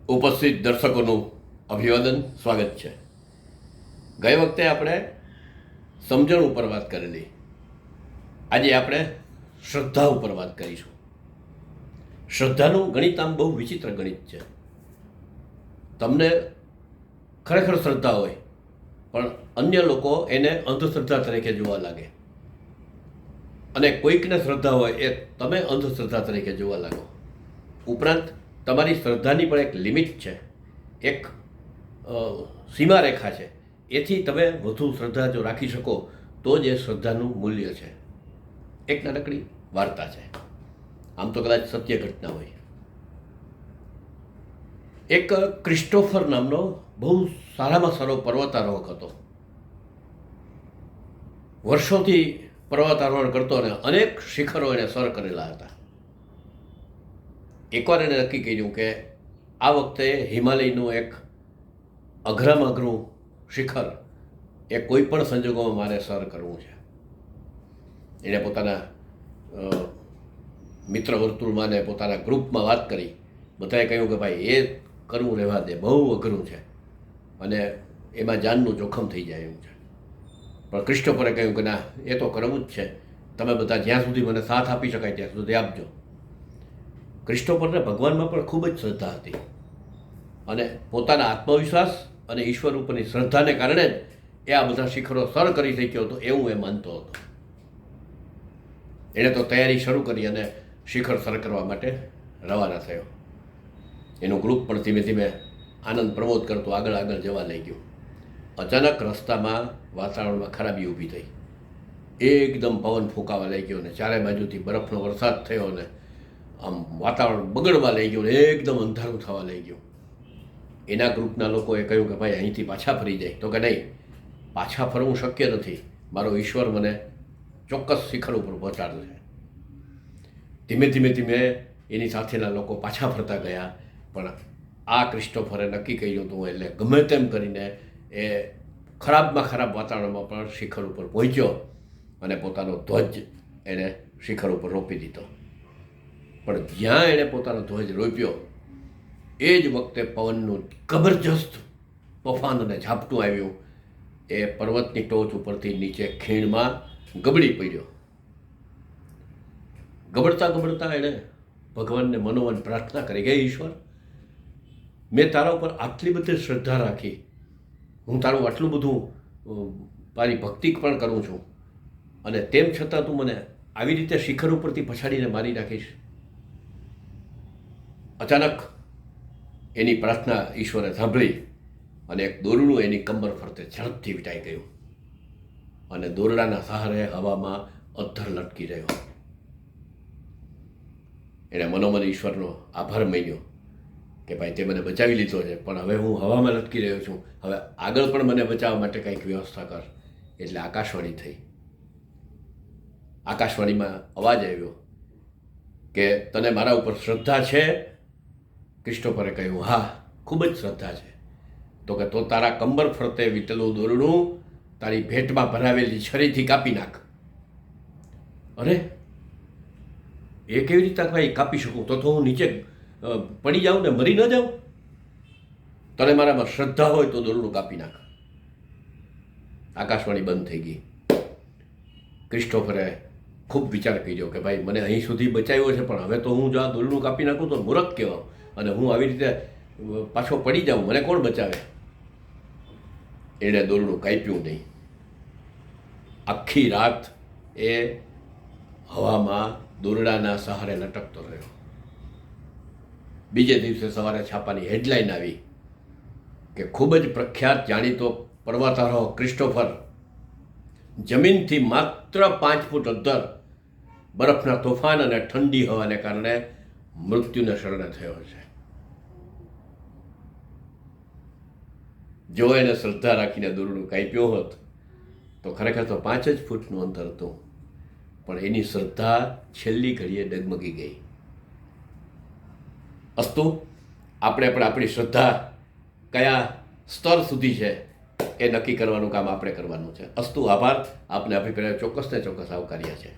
ઉપસ્થિત દર્શકોનું અભિવાદન, સ્વાગત છે. ગઈ વખતે આપણે સમજણ ઉપર વાત કરેલી. આજે આપણે શ્રદ્ધા ઉપર વાત કરીશું. શ્રદ્ધાનું ગણિત આમ બહુ વિચિત્ર ગણિત છે. તમને ખરેખર શ્રદ્ધા હોય પણ અન્ય લોકો એને અંધશ્રદ્ધા તરીકે જોવા લાગે, અને કોઈકને શ્રદ્ધા હોય એ તમે અંધશ્રદ્ધા તરીકે જોવા લાગો. ઉપરાંત તમારી શ્રદ્ધાની પણ એક લિમિટ છે, એક સીમારેખા છે. એથી તમે વધુ શ્રદ્ધા જો રાખી શકો તો જ એ શ્રદ્ધાનું મૂલ્ય છે. એક નાનકડી વાર્તા છે, આમ તો કદાચ સત્ય ઘટના હોય. એક ક્રિસ્ટોફર નામનો બહુ સારામાં સારો પર્વતારોહક હતો. વર્ષોથી પર્વતારોહણ કરતો અને અનેક શિખરો એને સર કરેલા હતા. એકવાર એને નક્કી કર્યું કે આ વખતે હિમાલયનું એક અઘરામાં અઘરું શિખર એ કોઈ પણ સંજોગોમાં મારે સર કરવું છે. એણે પોતાના મિત્ર વર્તુળમાં ને પોતાના ગ્રુપમાં વાત કરી. બધાએ કહ્યું કે ભાઈ એ કરવું રહેવા દે, બહુ અઘરું છે અને એમાં જાનનું જોખમ થઈ જાય એવું છે. પણ ક્રિસ્ટોફરે કહ્યું કે ના, એ તો કરવું જ છે. તમે બધા જ્યાં સુધી મને સાથ આપી શકાય ત્યાં સુધી આપજો. ક્રિસ્ટોફરને ભગવાનમાં પણ ખૂબ જ શ્રદ્ધા હતી, અને પોતાના આત્મવિશ્વાસ અને ઈશ્વર ઉપરની શ્રદ્ધાને કારણે જ એ આ બધા શિખરો સર કરી શક્યો હતો એવું એ માનતો હતો. એણે તો તૈયારી શરૂ કરી અને શિખર સર કરવા માટે રવાના થયો. એનું ગ્રુપ પણ ધીમે ધીમે આનંદ પ્રમોદ કરતું આગળ આગળ જવા લઈ ગયું. અચાનક રસ્તામાં વાતાવરણમાં ખરાબી ઊભી થઈ. એકદમ પવન ફૂંકાવા લઈ ગયો ને ચારે બાજુથી બરફનો વરસાદ થયો ને આમ વાતાવરણ બગડવા લઈ ગયું ને એકદમ અંધારું થવા લઈ ગયું. એના ગ્રુપના લોકોએ કહ્યું કે ભાઈ અહીંથી પાછા ફરી જાય. તો કે નહીં, પાછા ફરવું શક્ય નથી. મારો ઈશ્વર મને ચોક્કસ શિખર ઉપર પહોંચાડશે. ધીમે ધીમે ધીમે એની સાથેના લોકો પાછા ફરતા ગયા. પણ આ ક્રિસ્ટોફરે નક્કી કર્યું હતું એટલે ગમે તેમ કરીને એ ખરાબમાં ખરાબ વાતાવરણમાં પણ શિખર ઉપર પહોંચ્યો અને પોતાનો ધ્વજ એણે શિખર ઉપર રોપી દીધો. પણ જ્યાં એણે પોતાનો ધ્વજ રોપ્યો એ જ વખતે પવનનું જબરજસ્ત તોફાન અને ઝાપટું આવ્યું. એ પર્વતની ટોચ ઉપરથી નીચે ખીણમાં ગબડી પડ્યો. ગબડતા ગબડતા એણે ભગવાનને મનોમન પ્રાર્થના કરી કે ઈશ્વર, મેં તારા ઉપર આટલી બધી શ્રદ્ધા રાખી, હું તારું આટલું બધું મારી ભક્તિ પણ કરું છું, અને તેમ છતાં તું મને આવી રીતે શિખર ઉપરથી પછાડીને મારી નાખીશ. અચાનક એની પ્રાર્થના ઈશ્વરે સાંભળી અને એક દોરડું એની કમર ફરતે ઝડપથી વીંટાઈ ગયું અને દોરડાના સહારે હવામાં અધ્ધર લટકી રહ્યો. એણે મનોમન ઈશ્વરનો આભાર માન્યો કે ભાઈ તે મને બચાવી લીધો છે, પણ હવે હું હવામાં લટકી રહ્યો છું, હવે આગળ પણ મને બચાવવા માટે કંઈક વ્યવસ્થા કર. એટલે આકાશવાણી થઈ. આકાશવાણીમાં અવાજ આવ્યો કે તને મારા ઉપર શ્રદ્ધા છે? ક્રિસ્ટોફરે કહ્યું હા, ખૂબ જ શ્રદ્ધા છે. તો કે તો તારા કંબર ફરતે વીટેલું દોરડું તારી ભેટમાં ભરાવેલી છરીથી કાપી નાખ. અરે, એ કેવી રીતે ભાઈ કાપી શકું? તો હું નીચે પડી જાઉં ને મરી ન જાઉં? તને મારામાં શ્રદ્ધા હોય તો દોરડું કાપી નાખ. આકાશવાણી બંધ થઈ ગઈ. ક્રિસ્ટોફરે ખૂબ વિચાર કર્યો કે ભાઈ મને અહીં સુધી બચાવ્યો છે, પણ હવે તો હું જો આ દોરડું કાપી નાખું તો મૂર્ખ કહેવાઉં, અને હું આવી રીતે પાછો પડી જાઉં, મને કોણ બચાવે? એણે દોરડું કાપ્યું નહીં. આખી રાત એ હવામાં દોરડાના સહારે લટકતો રહ્યો. બીજે દિવસે સવારે છાપાની હેડલાઇન આવી કે ખૂબ જ પ્રખ્યાત જાણીતો પર્વતારોહક ક્રિસ્ટોફર જમીનથી માત્ર 5 ફૂટ અંદર બરફના તોફાન અને ઠંડી હવાને કારણે મૃત્યુને શરણે થયો છે. જો એને શ્રદ્ધા રાખીને દોરડું કાપ્યો હોત તો ખરેખર તો 5 જ ફૂટનું અંતર હતું, પણ એની શ્રદ્ધા છેલ્લી ઘડીએ ડગમગી ગઈ. અસ્તુ, આપણે પણ આપણી શ્રદ્ધા કયા સ્તર સુધી છે એ નક્કી કરવાનું કામ આપણે કરવાનું છે. અસ્તુ, આભાર. આપને અભિપ્રાય ચોક્કસ ને ચોક્કસ આવકાર્યા છે.